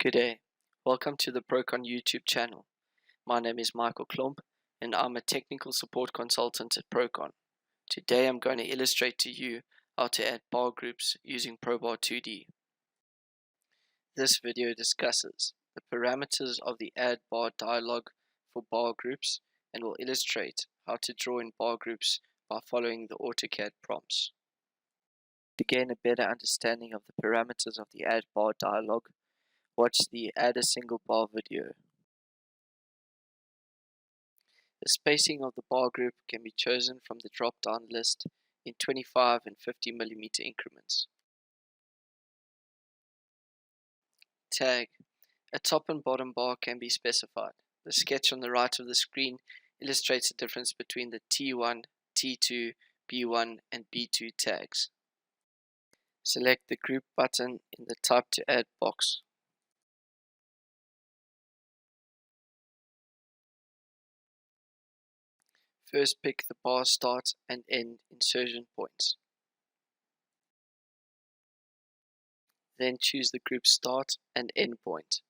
Good day. Welcome to the Prokon YouTube channel. My name is Michael Klomp and I'm a technical support consultant at Prokon. Today I'm going to illustrate to you how to add bar groups using Probar 2D. This video discusses the parameters of the add bar dialog for bar groups and will illustrate how to draw in bar groups by following the AutoCAD prompts. To gain a better understanding of the parameters of the add bar dialog, watch the Add a Single Bar video. The spacing of the bar group can be chosen from the drop-down list in 25 and 50 mm increments. Tag. A top and bottom bar can be specified. The sketch on the right of the screen illustrates the difference between the T1, T2, B1 and B2 tags. Select the Group button in the Type to Add box. First pick the bar start and end insertion points. Then choose the group start and end point.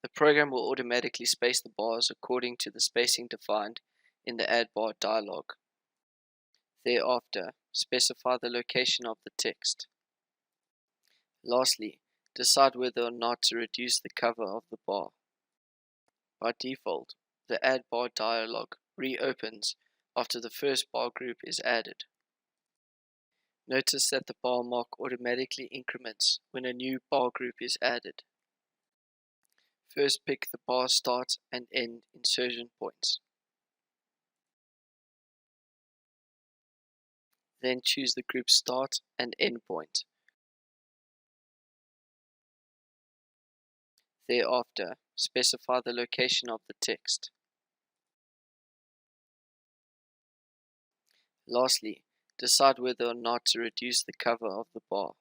The program will automatically space the bars according to the spacing defined in the Add Bar dialog. Thereafter, specify the location of the text. Lastly, decide whether or not to reduce the cover of the bar. By default, the Add Bar dialog reopens after the first bar group is added. Notice that the bar mark automatically increments when a new bar group is added. First pick the bar start and end insertion points. Then choose the group start and end point. Thereafter, specify the location of the text. Lastly, decide whether or not to reduce the cover of the bar.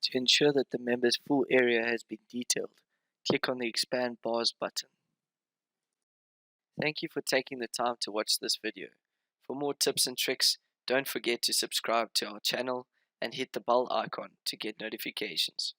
To ensure that the member's full area has been detailed, click on the Expand Bars button. Thank you for taking the time to watch this video. For more tips and tricks, don't forget to subscribe to our channel and hit the bell icon to get notifications.